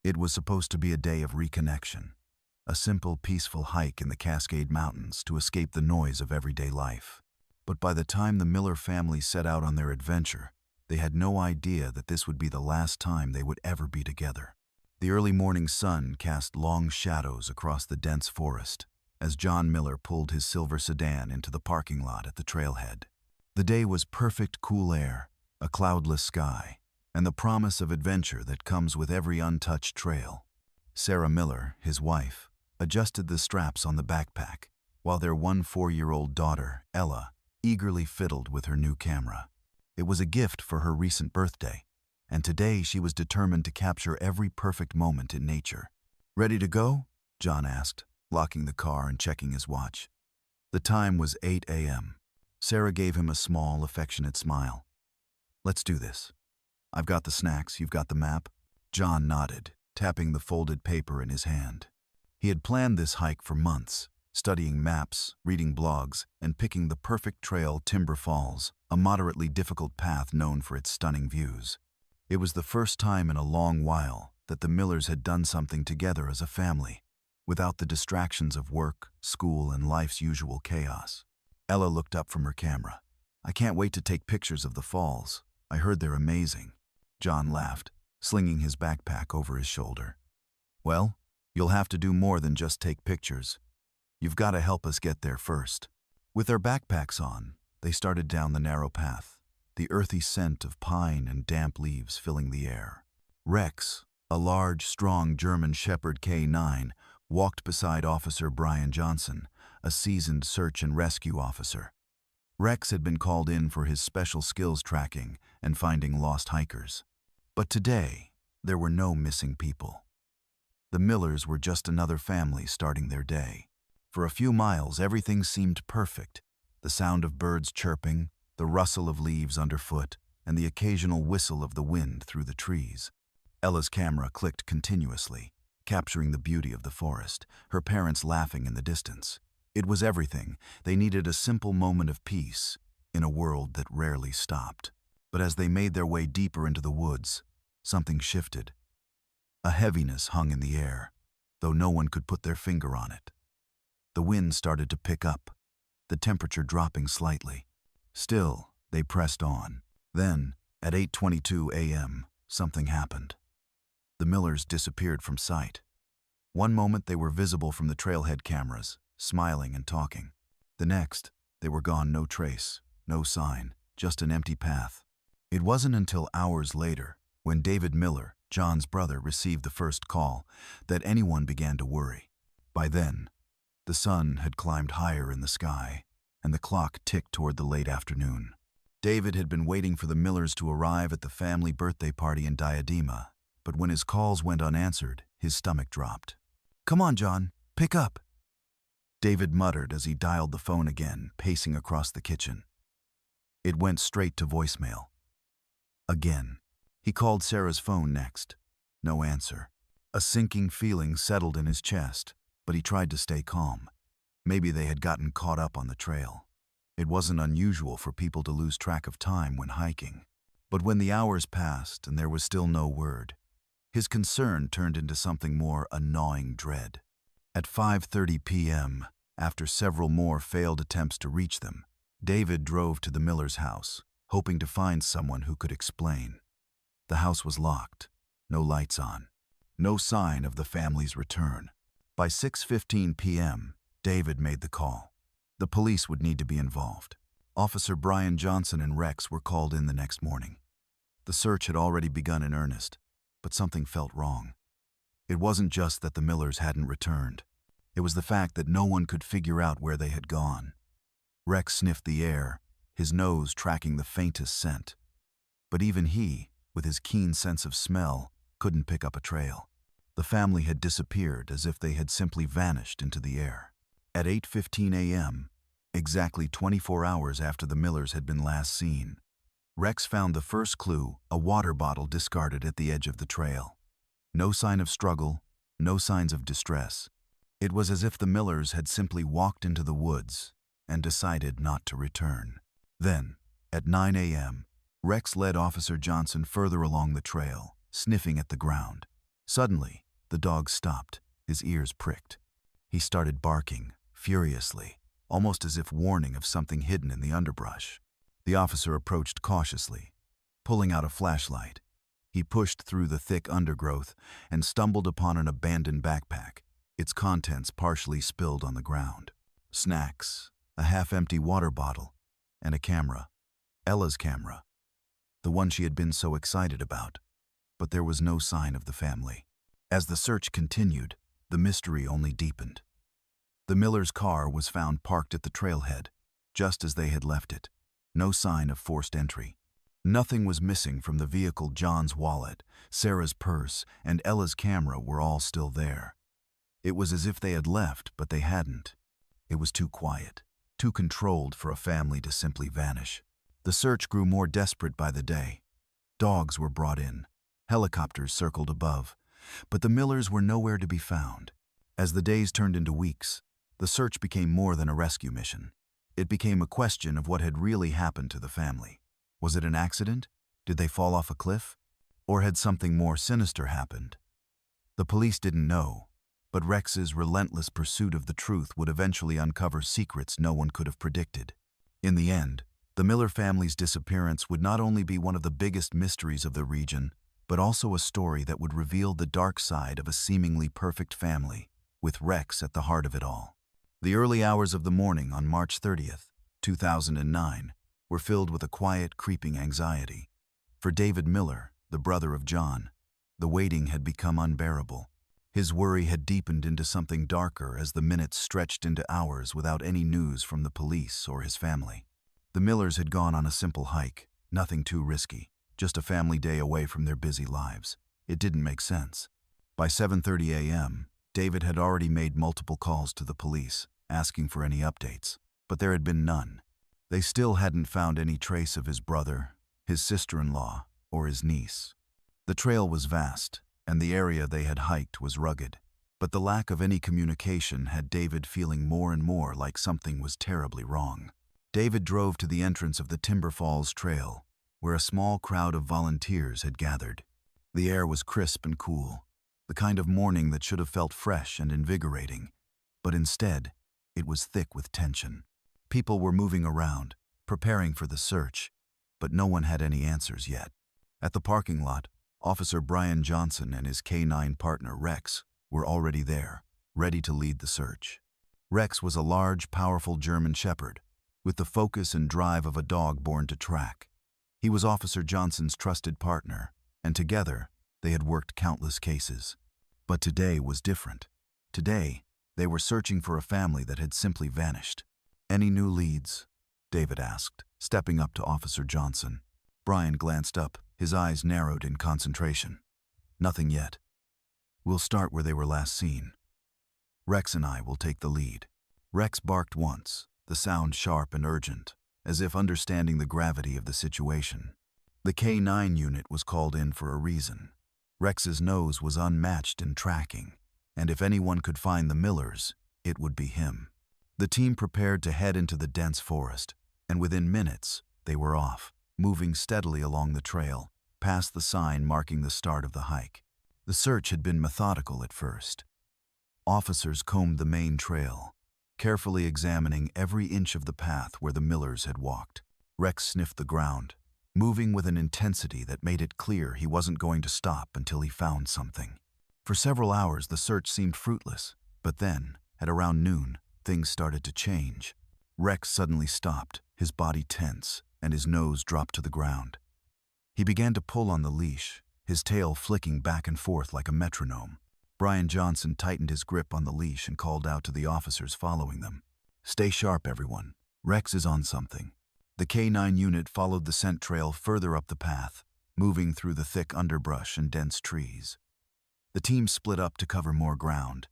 It was supposed to be a day of reconnection, a simple, peaceful hike in the Cascade Mountains to escape the noise of everyday life. But by the time the Miller family set out on their adventure, they had no idea that this would be the last time they would ever be together. The early morning sun cast long shadows across the dense forest as John Miller pulled his silver sedan into the parking lot at the trailhead. The day was perfect cool air, a cloudless sky, and the promise of adventure that comes with every untouched trail. Sarah Miller, his wife, adjusted the straps on the backpack, while their 4-year-old daughter, Ella, eagerly fiddled with her new camera. It was a gift for her recent birthday, and today she was determined to capture every perfect moment in nature. "Ready to go?" John asked, locking the car and checking his watch. The time was 8 a.m. Sarah gave him a small, affectionate smile. "Let's do this. I've got the snacks, you've got the map." John nodded, tapping the folded paper in his hand. He had planned this hike for months, studying maps, reading blogs, and picking the perfect trail Timber Falls, a moderately difficult path known for its stunning views. It was the first time in a long while that the Millers had done something together as a family, without the distractions of work, school, and life's usual chaos. Ella looked up from her camera. "I can't wait to take pictures of the falls. I heard they're amazing." John laughed, slinging his backpack over his shoulder. "Well, you'll have to do more than just take pictures. You've got to help us get there first." With their backpacks on, they started down the narrow path, the earthy scent of pine and damp leaves filling the air. Rex, a large, strong German Shepherd K9, walked beside Officer Brian Johnson, a seasoned search and rescue officer. Rex had been called in for his special skills tracking and finding lost hikers. But today, there were no missing people. The Millers were just another family starting their day. For a few miles, everything seemed perfect. The sound of birds chirping, the rustle of leaves underfoot, and the occasional whistle of the wind through the trees. Ella's camera clicked continuously, capturing the beauty of the forest, her parents laughing in the distance. It was everything. They needed a simple moment of peace in a world that rarely stopped. But as they made their way deeper into the woods, something shifted. A heaviness hung in the air, though no one could put their finger on it. The wind started to pick up, the temperature dropping slightly. Still, they pressed on. Then, at 8:22 a.m., something happened. The Millers disappeared from sight. One moment they were visible from the trailhead cameras, smiling and talking. The next, they were gone, no trace, no sign, just an empty path. It wasn't until hours later, when David Miller, John's brother, received the first call, that anyone began to worry. By then, the sun had climbed higher in the sky, and the clock ticked toward the late afternoon. David had been waiting for the Millers to arrive at the family birthday party in Diadema, but when his calls went unanswered, his stomach dropped. "Come on, John, pick up," David muttered as he dialed the phone again, pacing across the kitchen. It went straight to voicemail. Again. He called Sarah's phone next. No answer. A sinking feeling settled in his chest, but he tried to stay calm. Maybe they had gotten caught up on the trail. It wasn't unusual for people to lose track of time when hiking. But when the hours passed and there was still no word, his concern turned into something more, a gnawing dread. At 5:30 p.m., after several more failed attempts to reach them, David drove to the Millers' house, hoping to find someone who could explain. The house was locked, no lights on, no sign of the family's return. By 6:15 p.m., David made the call. The police would need to be involved. Officer Brian Johnson and Rex were called in the next morning. The search had already begun in earnest, but something felt wrong. It wasn't just that the Millers hadn't returned. It was the fact that no one could figure out where they had gone. Rex sniffed the air, his nose tracking the faintest scent. But even he, with his keen sense of smell, couldn't pick up a trail. The family had disappeared as if they had simply vanished into the air. At 8:15 a.m., exactly 24 hours after the Millers had been last seen, Rex found the first clue, a water bottle discarded at the edge of the trail. No sign of struggle, no signs of distress. It was as if the Millers had simply walked into the woods and decided not to return. Then, at 9 a.m., Rex led Officer Johnson further along the trail, sniffing at the ground. Suddenly, the dog stopped, his ears pricked. He started barking, furiously, almost as if warning of something hidden in the underbrush. The officer approached cautiously, pulling out a flashlight. He pushed through the thick undergrowth and stumbled upon an abandoned backpack, its contents partially spilled on the ground. Snacks, a half-empty water bottle, and a camera. Ella's camera. The one she had been so excited about. But there was no sign of the family. As the search continued, the mystery only deepened. The Millers' car was found parked at the trailhead, just as they had left it. No sign of forced entry. Nothing was missing from the vehicle. John's wallet, Sarah's purse, and Ella's camera were all still there. It was as if they had left, but they hadn't. It was too quiet, too controlled for a family to simply vanish. The search grew more desperate by the day. Dogs were brought in. Helicopters circled above, but the Millers were nowhere to be found. As the days turned into weeks, the search became more than a rescue mission. It became a question of what had really happened to the family. Was it an accident? Did they fall off a cliff? Or had something more sinister happened? The police didn't know, but Rex's relentless pursuit of the truth would eventually uncover secrets no one could have predicted. In the end, the Miller family's disappearance would not only be one of the biggest mysteries of the region, but also a story that would reveal the dark side of a seemingly perfect family, with Rex at the heart of it all. The early hours of the morning on March 30th, 2009, were filled with a quiet, creeping anxiety. For David Miller, the brother of John, the waiting had become unbearable. His worry had deepened into something darker as the minutes stretched into hours without any news from the police or his family. The Millers had gone on a simple hike, nothing too risky, just a family day away from their busy lives. It didn't make sense. By 7:30 a.m., David had already made multiple calls to the police, asking for any updates, but there had been none. They still hadn't found any trace of his brother, his sister-in-law, or his niece. The trail was vast, and the area they had hiked was rugged, but the lack of any communication had David feeling more and more like something was terribly wrong. David drove to the entrance of the Timber Falls Trail, where a small crowd of volunteers had gathered. The air was crisp and cool, the kind of morning that should have felt fresh and invigorating, but instead, it was thick with tension. People were moving around, preparing for the search, but no one had any answers yet. At the parking lot, Officer Brian Johnson and his K-9 partner Rex were already there, ready to lead the search. Rex was a large, powerful German shepherd, with the focus and drive of a dog born to track. He was Officer Johnson's trusted partner, and together, they had worked countless cases. But today was different. Today, they were searching for a family that had simply vanished. "Any new leads?" David asked, stepping up to Officer Johnson. Brian glanced up, his eyes narrowed in concentration. "Nothing yet. We'll start where they were last seen. Rex and I will take the lead." Rex barked once, the sound sharp and urgent, as if understanding the gravity of the situation. The K-9 unit was called in for a reason. Rex's nose was unmatched in tracking, and if anyone could find the Millers, it would be him. The team prepared to head into the dense forest, and within minutes, they were off, moving steadily along the trail, past the sign marking the start of the hike. The search had been methodical at first. Officers combed the main trail, carefully examining every inch of the path where the Millers had walked. Rex sniffed the ground, moving with an intensity that made it clear he wasn't going to stop until he found something. For several hours, the search seemed fruitless, but then, at around noon, things started to change. Rex suddenly stopped, his body tense, and his nose dropped to the ground. He began to pull on the leash, his tail flicking back and forth like a metronome. Brian Johnson tightened his grip on the leash and called out to the officers following them. "Stay sharp, everyone. Rex is on something." The K-9 unit followed the scent trail further up the path, moving through the thick underbrush and dense trees. The team split up to cover more ground,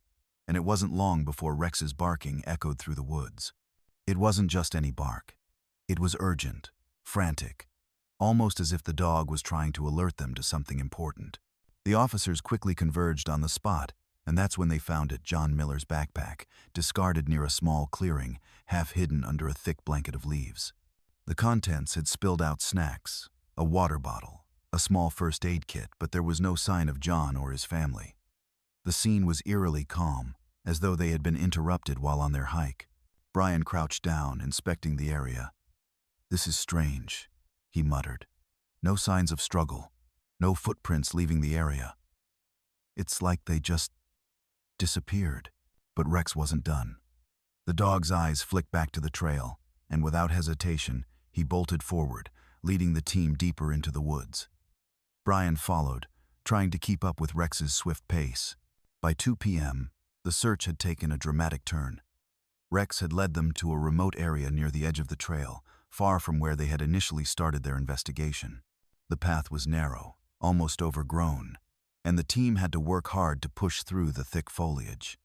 and it wasn't long before Rex's barking echoed through the woods. It wasn't just any bark. It was urgent, frantic, almost as if the dog was trying to alert them to something important. The officers quickly converged on the spot, and that's when they found it: John Miller's backpack, discarded near a small clearing, half hidden under a thick blanket of leaves. The contents had spilled out snacks, a water bottle, a small first aid kit, but there was no sign of John or his family. The scene was eerily calm, as though they had been interrupted while on their hike. Brian crouched down, inspecting the area. "This is strange," he muttered. "No signs of struggle, no footprints leaving the area. It's like they just disappeared." But Rex wasn't done. The dog's eyes flicked back to the trail, and without hesitation, he bolted forward, leading the team deeper into the woods. Brian followed, trying to keep up with Rex's swift pace. By 2 p.m., the search had taken a dramatic turn. Rex had led them to a remote area near the edge of the trail, far from where they had initially started their investigation. The path was narrow, almost overgrown, and the team had to work hard to push through the thick foliage.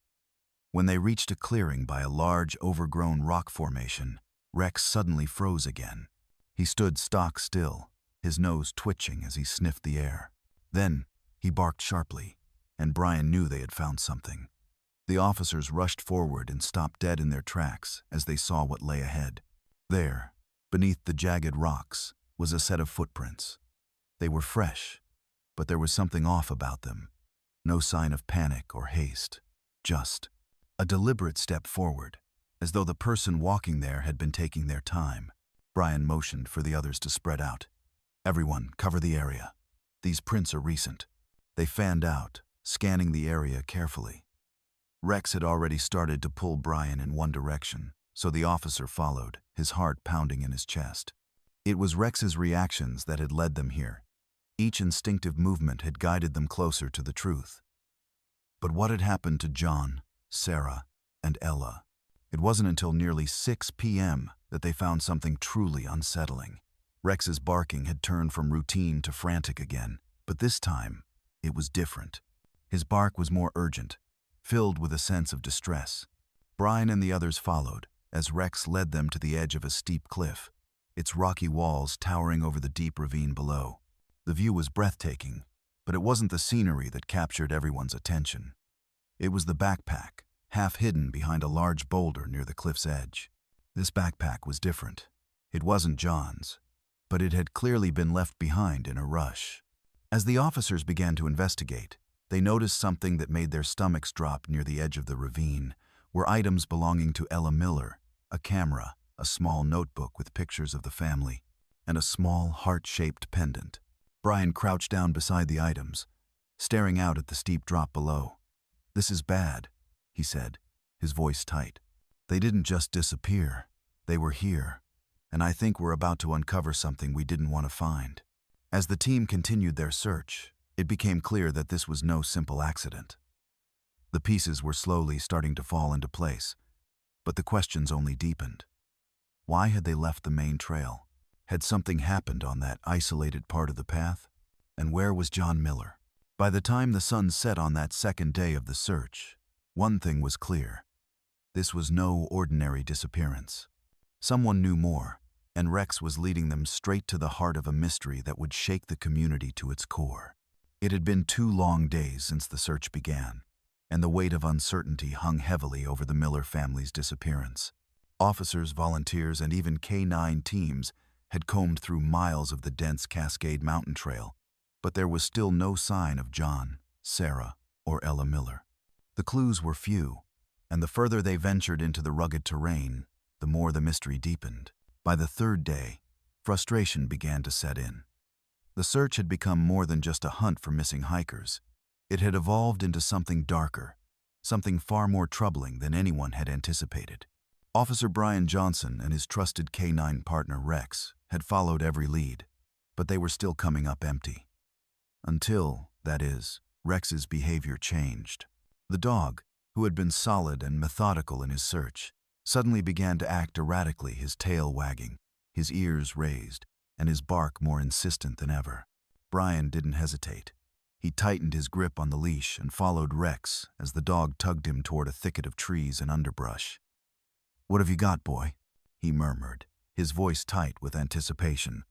When they reached a clearing by a large, overgrown rock formation, Rex suddenly froze again. He stood stock still, his nose twitching as he sniffed the air. Then, he barked sharply, and Brian knew they had found something. The officers rushed forward and stopped dead in their tracks as they saw what lay ahead. There, beneath the jagged rocks, was a set of footprints. They were fresh, but there was something off about them. No sign of panic or haste, just a deliberate step forward, as though the person walking there had been taking their time. Brian motioned for the others to spread out. "Everyone, cover the area. These prints are recent." They fanned out, scanning the area carefully. Rex had already started to pull Brian in one direction, so the officer followed, his heart pounding in his chest. It was Rex's reactions that had led them here. Each instinctive movement had guided them closer to the truth. But what had happened to John, Sarah, and Ella? It wasn't until nearly 6 p.m. that they found something truly unsettling. Rex's barking had turned from routine to frantic again, but this time, it was different. His bark was more urgent, filled with a sense of distress. Brian and the others followed, as Rex led them to the edge of a steep cliff, its rocky walls towering over the deep ravine below. The view was breathtaking, but it wasn't the scenery that captured everyone's attention. It was the backpack, half hidden behind a large boulder near the cliff's edge. This backpack was different. It wasn't John's, but it had clearly been left behind in a rush. As the officers began to investigate, they noticed something that made their stomachs drop near the edge of the ravine, were items belonging to Ella Miller, a camera, a small notebook with pictures of the family, and a small heart-shaped pendant. Brian crouched down beside the items, staring out at the steep drop below. "This is bad," he said, his voice tight. "They didn't just disappear. They were here, and I think we're about to uncover something we didn't want to find." As the team continued their search, it became clear that this was no simple accident. The pieces were slowly starting to fall into place, but the questions only deepened. Why had they left the main trail? Had something happened on that isolated part of the path? And where was John Miller? By the time the sun set on that second day of the search, one thing was clear. This was no ordinary disappearance. Someone knew more, and Rex was leading them straight to the heart of a mystery that would shake the community to its core. It had been 2 long days since the search began, and the weight of uncertainty hung heavily over the Miller family's disappearance. Officers, volunteers, and even K-9 teams had combed through miles of the dense Cascade Mountain Trail, but there was still no sign of John, Sarah, or Ella Miller. The clues were few, and the further they ventured into the rugged terrain, the more the mystery deepened. By the 3rd day, frustration began to set in. The search had become more than just a hunt for missing hikers. It had evolved into something darker, something far more troubling than anyone had anticipated. Officer Brian Johnson and his trusted K-9 partner Rex had followed every lead, but they were still coming up empty. Until, that is, Rex's behavior changed. The dog, who had been solid and methodical in his search, suddenly began to act erratically, his tail wagging, his ears raised, and his bark more insistent than ever. Brian didn't hesitate. He tightened his grip on the leash and followed Rex as the dog tugged him toward a thicket of trees and underbrush. "What have you got, boy?" he murmured, his voice tight with anticipation.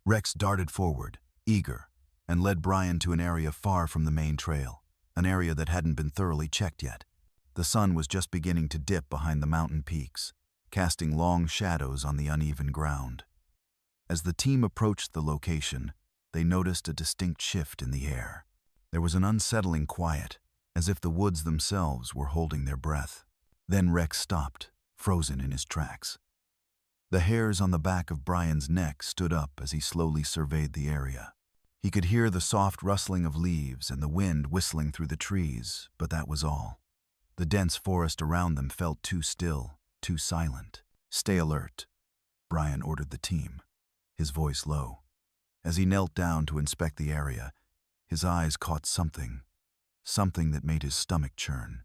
Rex darted forward, eager, and led Brian to an area far from the main trail, an area that hadn't been thoroughly checked yet. The sun was just beginning to dip behind the mountain peaks, casting long shadows on the uneven ground. As the team approached the location, they noticed a distinct shift in the air. There was an unsettling quiet, as if the woods themselves were holding their breath. Then Rex stopped, frozen in his tracks. The hairs on the back of Brian's neck stood up as he slowly surveyed the area. He could hear the soft rustling of leaves and the wind whistling through the trees, but that was all. The dense forest around them felt too still, too silent. "Stay alert," Brian ordered the team, his voice low. As he knelt down to inspect the area, his eyes caught something that made his stomach churn.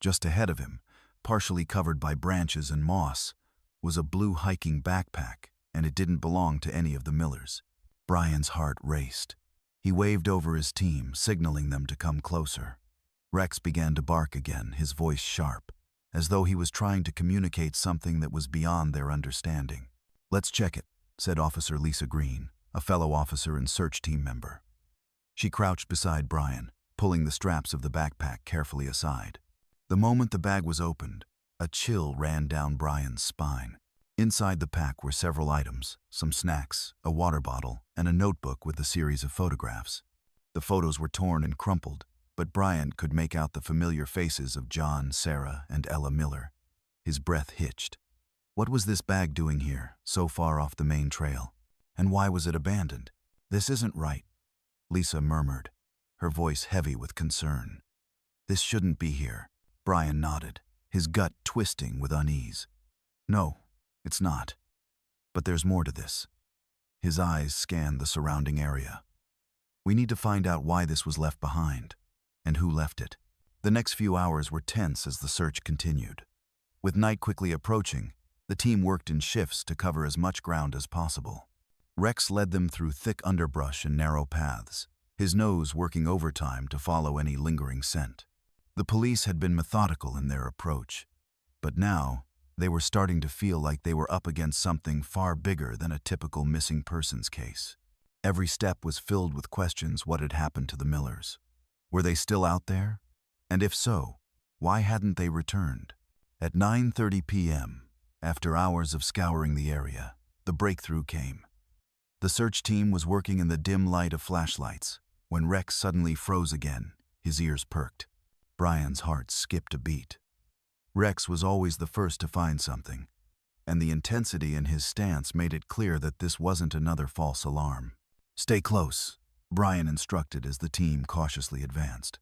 Just ahead of him, partially covered by branches and moss, was a blue hiking backpack, and it didn't belong to any of the Millers. Brian's heart raced. He waved over his team, signaling them to come closer. Rex began to bark again, his voice sharp, as though he was trying to communicate something that was beyond their understanding. "Let's check it," said Officer Lisa Green, a fellow officer and search team member. She crouched beside Brian, pulling the straps of the backpack carefully aside. The moment the bag was opened, a chill ran down Brian's spine. Inside the pack were several items, some snacks, a water bottle, and a notebook with a series of photographs. The photos were torn and crumpled, but Brian could make out the familiar faces of John, Sarah, and Ella Miller. His breath hitched. What was this bag doing here, so far off the main trail? And why was it abandoned? "This isn't right," Lisa murmured, her voice heavy with concern. "This shouldn't be here." Brian nodded, his gut twisting with unease. "No, it's not. But there's more to this." His eyes scanned the surrounding area. "We need to find out why this was left behind, and who left it." The next few hours were tense as the search continued. With night quickly approaching, the team worked in shifts to cover as much ground as possible. Rex led them through thick underbrush and narrow paths, his nose working overtime to follow any lingering scent. The police had been methodical in their approach, but now they were starting to feel like they were up against something far bigger than a typical missing persons case. Every step was filled with questions: what had happened to the Millers? Were they still out there? And if so, why hadn't they returned? At 9:30 p.m., after hours of scouring the area, the breakthrough came. The search team was working in the dim light of flashlights when Rex suddenly froze again, his ears perked. Brian's heart skipped a beat. Rex was always the first to find something, and the intensity in his stance made it clear that this wasn't another false alarm. "Stay close," Brian instructed as the team cautiously advanced.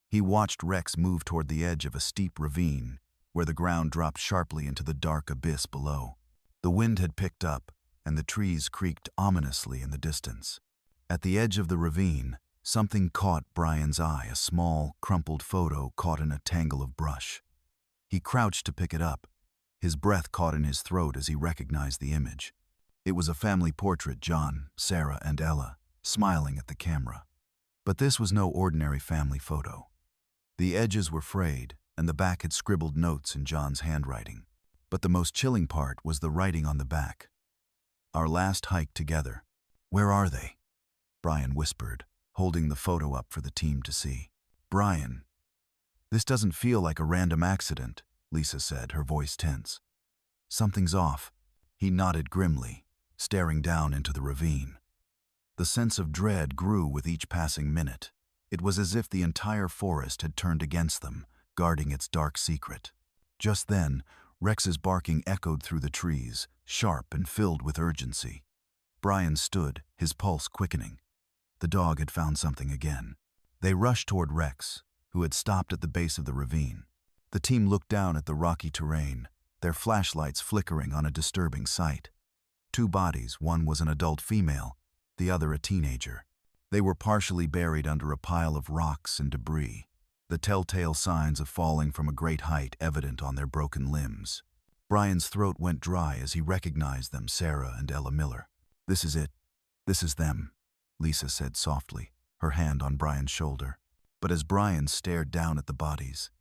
He watched Rex move toward the edge of a steep ravine, where the ground dropped sharply into the dark abyss below. The wind had picked up, and the trees creaked ominously in the distance. At the edge of the ravine, something caught Brian's eye, a small, crumpled photo caught in a tangle of brush. He crouched to pick it up, his breath caught in his throat as he recognized the image. It was a family portrait: John, Sarah, and Ella, smiling at the camera. But this was no ordinary family photo. The edges were frayed, and the back had scribbled notes in John's handwriting. But the most chilling part was the writing on the back. "Our last hike together." "Where are they?" Brian whispered, holding the photo up for the team to see. "Brian, this doesn't feel like a random accident," Lisa said, her voice tense. "Something's off." He nodded grimly, staring down into the ravine. The sense of dread grew with each passing minute. It was as if the entire forest had turned against them, guarding its dark secret. Just then, Rex's barking echoed through the trees, sharp and filled with urgency. Brian stood, his pulse quickening. The dog had found something again. They rushed toward Rex, who had stopped at the base of the ravine. The team looked down at the rocky terrain, their flashlights flickering on a disturbing sight. Two bodies, one was an adult female, the other a teenager. They were partially buried under a pile of rocks and debris, the telltale signs of falling from a great height evident on their broken limbs. Brian's throat went dry as he recognized them: Sarah and Ella Miller. "This is it. This is them," Lisa said softly, her hand on Brian's shoulder. But as Brian stared down at the bodies,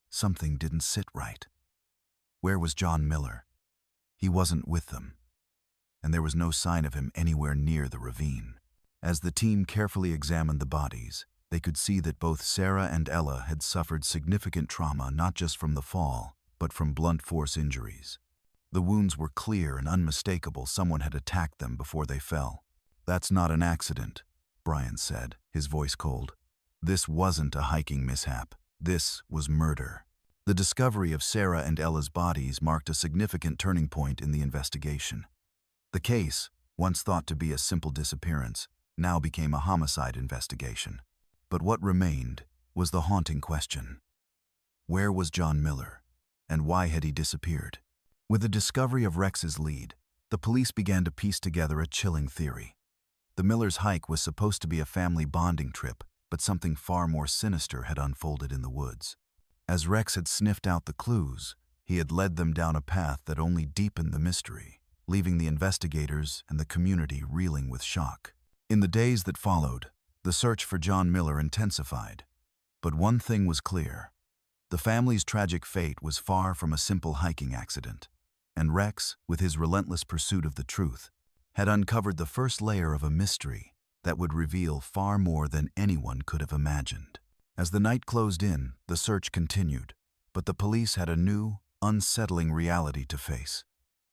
something didn't sit right. Where was John Miller? He wasn't with them, and there was no sign of him anywhere near the ravine. As the team carefully examined the bodies, they could see that both Sarah and Ella had suffered significant trauma, not just from the fall, but from blunt force injuries. The wounds were clear and unmistakable. Someone had attacked them before they fell. "That's not an accident," Brian said, his voice cold. This wasn't a hiking mishap. This was murder. The discovery of Sarah and Ella's bodies marked a significant turning point in the investigation. The case, once thought to be a simple disappearance, now became a homicide investigation. But what remained was the haunting question. Where was John Miller, and why had he disappeared? With the discovery of Rex's lead, the police began to piece together a chilling theory. The Millers' hike was supposed to be a family bonding trip, but something far more sinister had unfolded in the woods. As Rex had sniffed out the clues, he had led them down a path that only deepened the mystery, leaving the investigators and the community reeling with shock. In the days that followed, the search for John Miller intensified. But one thing was clear. The family's tragic fate was far from a simple hiking accident, and Rex, with his relentless pursuit of the truth, had uncovered the first layer of a mystery that would reveal far more than anyone could have imagined. As the night closed in, the search continued, but the police had a new, unsettling reality to face.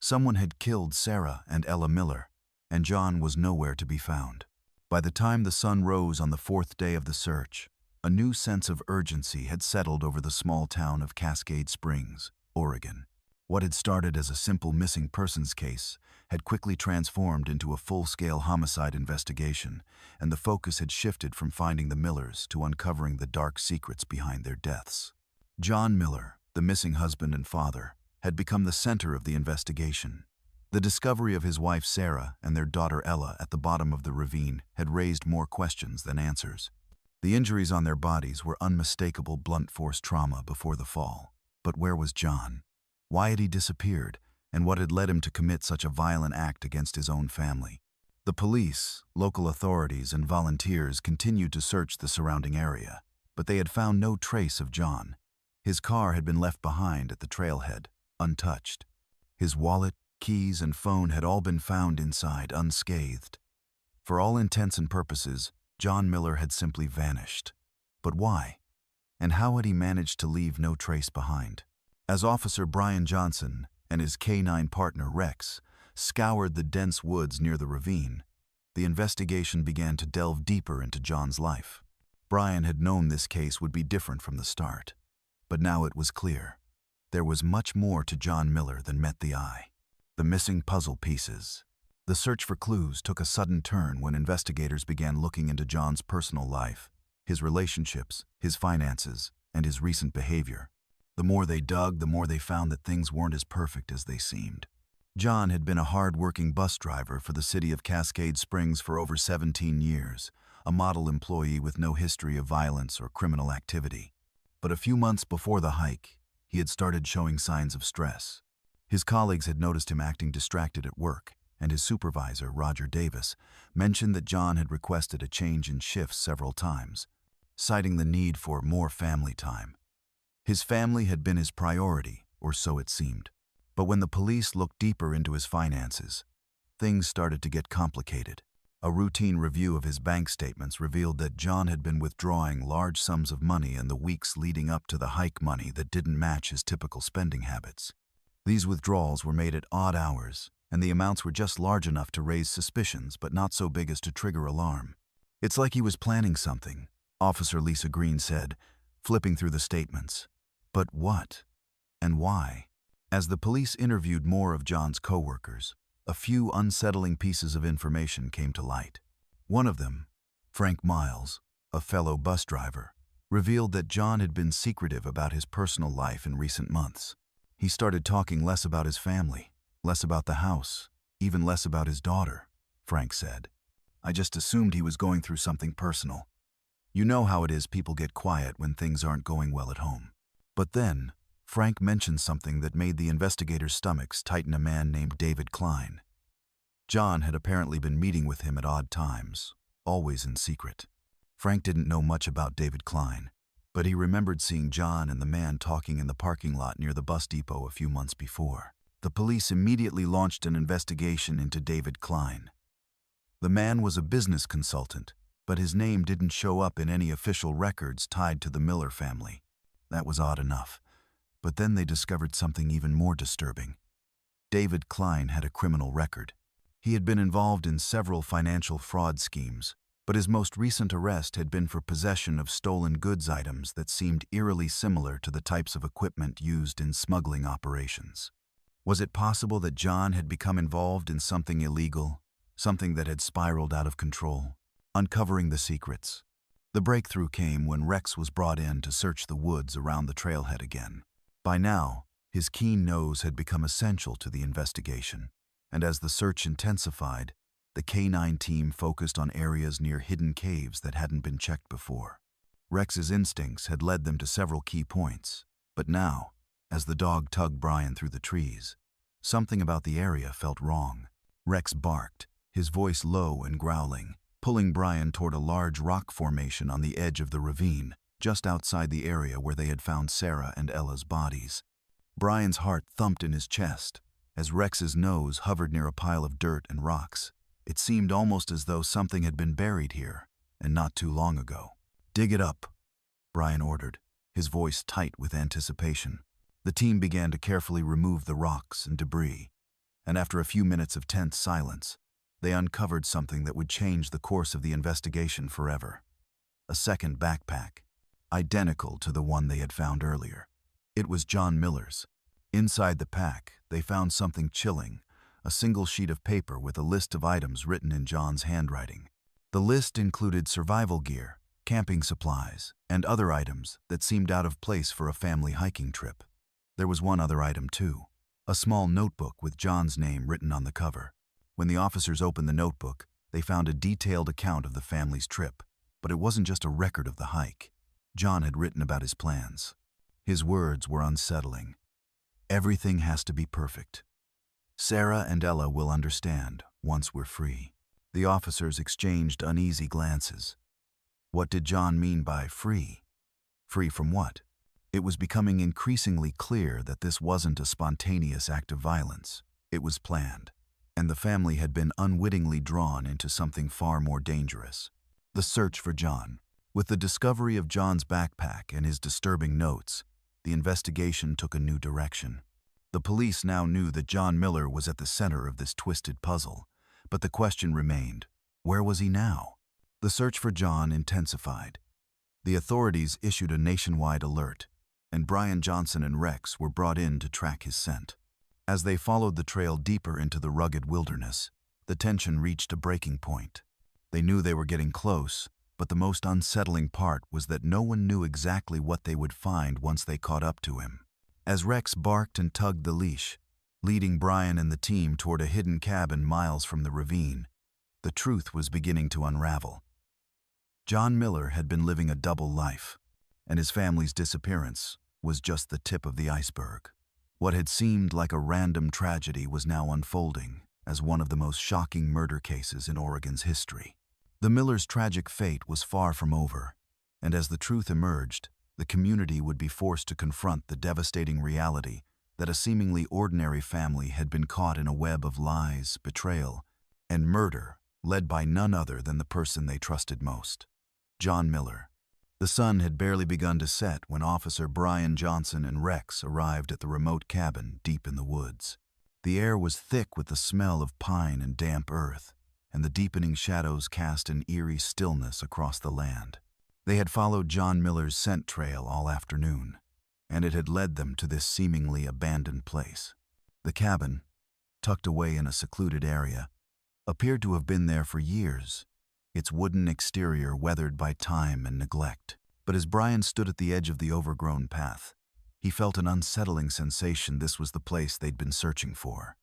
Someone had killed Sarah and Ella Miller, and John was nowhere to be found. By the time the sun rose on the fourth day of the search, a new sense of urgency had settled over the small town of Cascade Springs, Oregon. What had started as a simple missing persons case had quickly transformed into a full-scale homicide investigation, and the focus had shifted from finding the Millers to uncovering the dark secrets behind their deaths. John Miller, the missing husband and father, had become the center of the investigation. The discovery of his wife Sarah and their daughter Ella at the bottom of the ravine had raised more questions than answers. The injuries on their bodies were unmistakable blunt force trauma before the fall. But where was John? Why had he disappeared, and what had led him to commit such a violent act against his own family? The police, local authorities, and volunteers continued to search the surrounding area, but they had found no trace of John. His car had been left behind at the trailhead, untouched. His wallet, keys, and phone had all been found inside, unscathed. For all intents and purposes, John Miller had simply vanished. But why? And how had he managed to leave no trace behind? As Officer Brian Johnson and his K-9 partner Rex scoured the dense woods near the ravine, the investigation began to delve deeper into John's life. Brian had known this case would be different from the start, but now it was clear. There was much more to John Miller than met the eye. The missing puzzle pieces. The search for clues took a sudden turn when investigators began looking into John's personal life, his relationships, his finances, and his recent behavior. The more they dug, the more they found that things weren't as perfect as they seemed. John had been a hard-working bus driver for the city of Cascade Springs for over 17 years, a model employee with no history of violence or criminal activity. But a few months before the hike, he had started showing signs of stress. His colleagues had noticed him acting distracted at work, and his supervisor, Roger Davis, mentioned that John had requested a change in shifts several times, citing the need for more family time. His family had been his priority, or so it seemed. But when the police looked deeper into his finances, things started to get complicated. A routine review of his bank statements revealed that John had been withdrawing large sums of money in the weeks leading up to the hike, money that didn't match his typical spending habits. These withdrawals were made at odd hours, and the amounts were just large enough to raise suspicions but not so big as to trigger alarm. "It's like he was planning something," Officer Lisa Green said, flipping through the statements. But what? And why? As the police interviewed more of John's co-workers, a few unsettling pieces of information came to light. One of them, Frank Miles, a fellow bus driver, revealed that John had been secretive about his personal life in recent months. He started talking less about his family, less about the house, even less about his daughter, Frank said. "I just assumed he was going through something personal. You know how it is, people get quiet when things aren't going well at home." But then, Frank mentioned something that made the investigators' stomachs tighten: a man named David Klein. John had apparently been meeting with him at odd times, always in secret. Frank didn't know much about David Klein, but he remembered seeing John and the man talking in the parking lot near the bus depot a few months before. The police immediately launched an investigation into David Klein. The man was a business consultant, but his name didn't show up in any official records tied to the Miller family. That was odd enough, but then they discovered something even more disturbing. David Klein had a criminal record. He had been involved in several financial fraud schemes, but his most recent arrest had been for possession of stolen goods items that seemed eerily similar to the types of equipment used in smuggling operations. Was it possible that John had become involved in something illegal, something that had spiraled out of control? Uncovering the secrets. The breakthrough came when Rex was brought in to search the woods around the trailhead again. By now, his keen nose had become essential to the investigation, and as the search intensified, the K9 team focused on areas near hidden caves that hadn't been checked before. Rex's instincts had led them to several key points, but now, as the dog tugged Brian through the trees, something about the area felt wrong. Rex barked, his voice low and growling, pulling Brian toward a large rock formation on the edge of the ravine, just outside the area where they had found Sarah and Ella's bodies. Brian's heart thumped in his chest as Rex's nose hovered near a pile of dirt and rocks. It seemed almost as though something had been buried here, and not too long ago. "Dig it up," Brian ordered, his voice tight with anticipation. The team began to carefully remove the rocks and debris, and after a few minutes of tense silence, they uncovered something that would change the course of the investigation forever. A second backpack, identical to the one they had found earlier. It was John Miller's. Inside the pack, they found something chilling, a single sheet of paper with a list of items written in John's handwriting. The list included survival gear, camping supplies, and other items that seemed out of place for a family hiking trip. There was one other item too, a small notebook with John's name written on the cover. When the officers opened the notebook, they found a detailed account of the family's trip, but it wasn't just a record of the hike. John had written about his plans. His words were unsettling. "Everything has to be perfect. Sarah and Ella will understand once we're free." The officers exchanged uneasy glances. What did John mean by free? Free from what? It was becoming increasingly clear that this wasn't a spontaneous act of violence. It was planned, and the family had been unwittingly drawn into something far more dangerous. The search for John. With the discovery of John's backpack and his disturbing notes, the investigation took a new direction. The police now knew that John Miller was at the center of this twisted puzzle, but the question remained, where was he now? The search for John intensified. The authorities issued a nationwide alert, and Brian Johnson and Rex were brought in to track his scent. As they followed the trail deeper into the rugged wilderness, the tension reached a breaking point. They knew they were getting close, but the most unsettling part was that no one knew exactly what they would find once they caught up to him. As Rex barked and tugged the leash, leading Brian and the team toward a hidden cabin miles from the ravine, the truth was beginning to unravel. John Miller had been living a double life, and his family's disappearance was just the tip of the iceberg. What had seemed like a random tragedy was now unfolding as one of the most shocking murder cases in Oregon's history. The Millers' tragic fate was far from over, and as the truth emerged, the community would be forced to confront the devastating reality that a seemingly ordinary family had been caught in a web of lies, betrayal, and murder led by none other than the person they trusted most, John Miller. The sun had barely begun to set when Officer Brian Johnson and Rex arrived at the remote cabin deep in the woods. The air was thick with the smell of pine and damp earth, and the deepening shadows cast an eerie stillness across the land. They had followed John Miller's scent trail all afternoon, and it had led them to this seemingly abandoned place. The cabin, tucked away in a secluded area, appeared to have been there for years, its wooden exterior weathered by time and neglect. But as Brian stood at the edge of the overgrown path, he felt an unsettling sensation. This was the place they'd been searching for.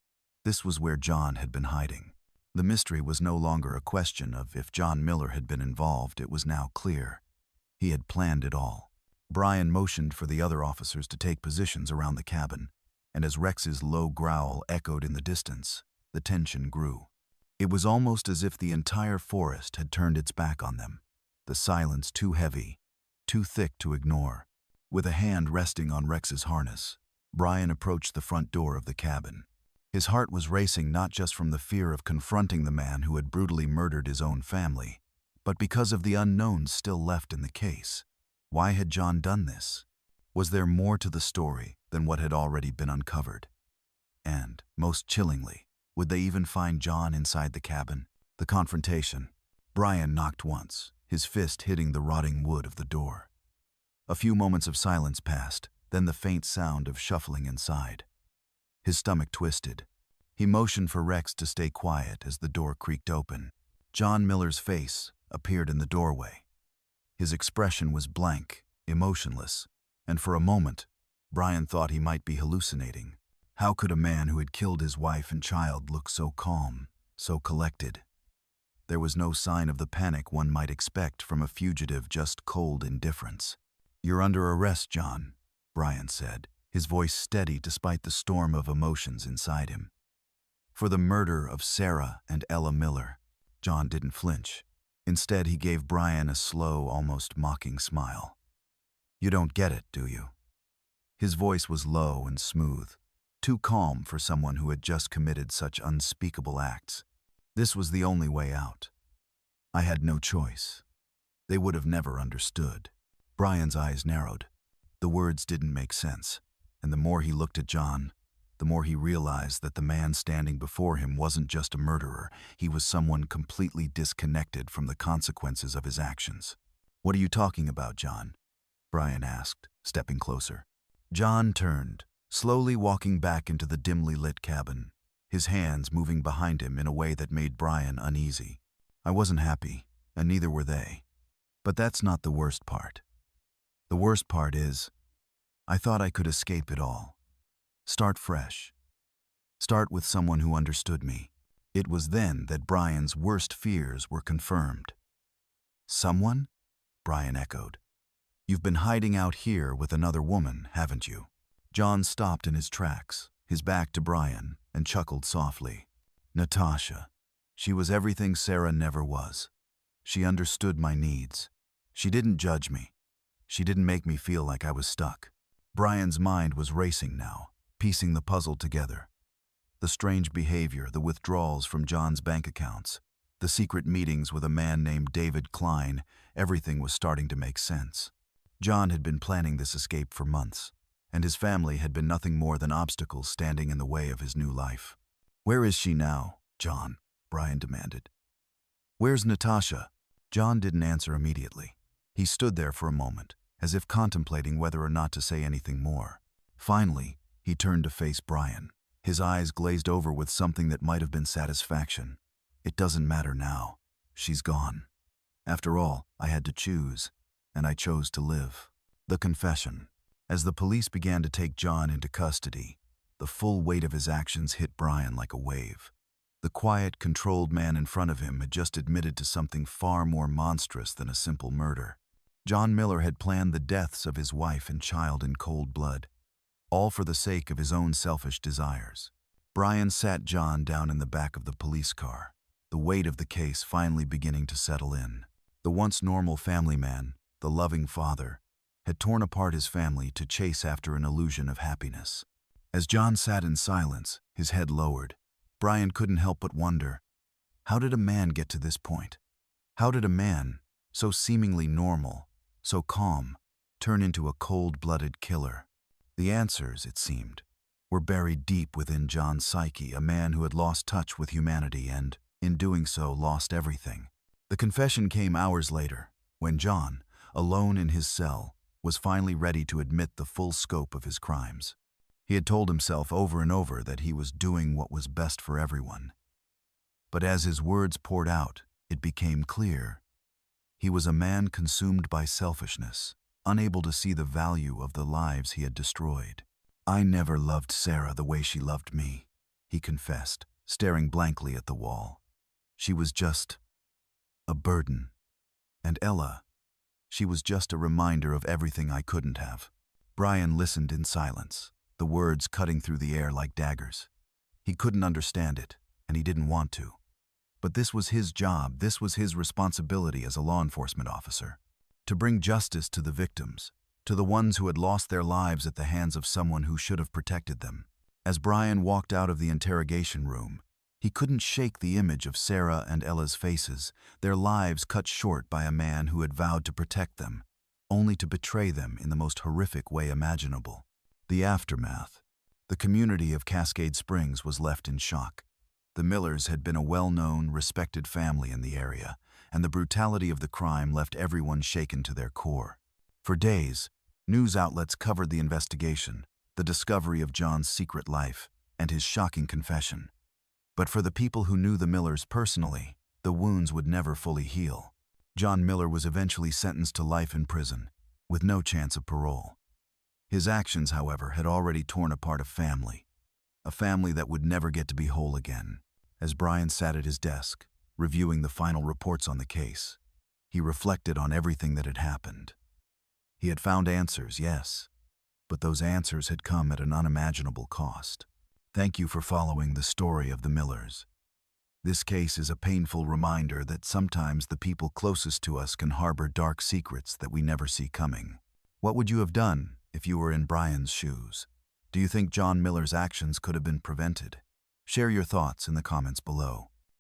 This was where John had been hiding. The mystery was no longer a question of if John Miller had been involved. It was now clear. He had planned it all. Brian motioned for the other officers to take positions around the cabin, and as Rex's low growl echoed in the distance, the tension grew. It was almost as if the entire forest had turned its back on them, the silence too heavy, too thick to ignore. With a hand resting on Rex's harness, Brian approached the front door of the cabin. His heart was racing not just from the fear of confronting the man who had brutally murdered his own family, but because of the unknowns still left in the case. Why had John done this? Was there more to the story than what had already been uncovered? And, most chillingly, would they even find John inside the cabin? The confrontation. Brian knocked once, his fist hitting the rotting wood of the door. A few moments of silence passed, then the faint sound of shuffling inside. His stomach twisted. He motioned for Rex to stay quiet as the door creaked open. John Miller's face appeared in the doorway. His expression was blank, emotionless, and for a moment, Brian thought he might be hallucinating. How could a man who had killed his wife and child look so calm, so collected? There was no sign of the panic one might expect from a fugitive, just cold indifference. "You're under arrest, John," Brian said, his voice steady despite the storm of emotions inside him. "For the murder of Sarah and Ella Miller." John didn't flinch. Instead, he gave Brian a slow, almost mocking smile. "You don't get it, do you?" His voice was low and smooth, too calm for someone who had just committed such unspeakable acts. This was the only way out. "I had no choice. They would have never understood." Brian's eyes narrowed. The words didn't make sense, and the more he looked at John, the more he realized that the man standing before him wasn't just a murderer, he was someone completely disconnected from the consequences of his actions. "What are you talking about, John?" Brian asked, stepping closer. John turned, slowly walking back into the dimly lit cabin, his hands moving behind him in a way that made Brian uneasy. "I wasn't happy, and neither were they. But that's not the worst part. The worst part is, I thought I could escape it all. Start fresh. Start with someone who understood me." It was then that Brian's worst fears were confirmed. "Someone?" Brian echoed. "You've been hiding out here with another woman, haven't you?" John stopped in his tracks, his back to Brian, and chuckled softly. "Natasha. She was everything Sarah never was. She understood my needs. She didn't judge me. She didn't make me feel like I was stuck." Brian's mind was racing now, piecing the puzzle together. The strange behavior, the withdrawals from John's bank accounts, the secret meetings with a man named David Klein, everything was starting to make sense. John had been planning this escape for months, and his family had been nothing more than obstacles standing in the way of his new life. "Where is she now, John?" Brian demanded. "Where's Natasha?" John didn't answer immediately. He stood there for a moment, as if contemplating whether or not to say anything more. Finally, he turned to face Brian, his eyes glazed over with something that might have been satisfaction. "It doesn't matter now. She's gone. After all, I had to choose, and I chose to live." The confession. As the police began to take John into custody, the full weight of his actions hit Brian like a wave. The quiet, controlled man in front of him had just admitted to something far more monstrous than a simple murder. John Miller had planned the deaths of his wife and child in cold blood, all for the sake of his own selfish desires. Brian sat John down in the back of the police car, the weight of the case finally beginning to settle in. The once normal family man, the loving father, had torn apart his family to chase after an illusion of happiness. As John sat in silence, his head lowered, Brian couldn't help but wonder, how did a man get to this point? How did a man, so seemingly normal, so calm, turn into a cold-blooded killer? The answers, it seemed, were buried deep within John's psyche, a man who had lost touch with humanity and, in doing so, lost everything. The confession came hours later, when John, alone in his cell, was finally ready to admit the full scope of his crimes. He had told himself over and over that he was doing what was best for everyone. But as his words poured out, it became clear. He was a man consumed by selfishness, unable to see the value of the lives he had destroyed. "I never loved Sarah the way she loved me," he confessed, staring blankly at the wall. "She was just a burden. And Ella, she was just a reminder of everything I couldn't have." Brian listened in silence, the words cutting through the air like daggers. He couldn't understand it, and he didn't want to. But this was his job, this was his responsibility as a law enforcement officer. To bring justice to the victims, to the ones who had lost their lives at the hands of someone who should have protected them. As Brian walked out of the interrogation room, he couldn't shake the image of Sarah and Ella's faces, their lives cut short by a man who had vowed to protect them, only to betray them in the most horrific way imaginable. The aftermath. The community of Cascade Springs was left in shock. The Millers had been a well-known, respected family in the area, and the brutality of the crime left everyone shaken to their core. For days, news outlets covered the investigation, the discovery of John's secret life, and his shocking confession. But for the people who knew the Millers personally, the wounds would never fully heal. John Miller was eventually sentenced to life in prison, with no chance of parole. His actions, however, had already torn apart a family that would never get to be whole again. As Brian sat at his desk, reviewing the final reports on the case, he reflected on everything that had happened. He had found answers, yes, but those answers had come at an unimaginable cost. Thank you for following the story of the Millers. This case is a painful reminder that sometimes the people closest to us can harbor dark secrets that we never see coming. What would you have done if you were in Brian's shoes? Do you think John Miller's actions could have been prevented? Share your thoughts in the comments below.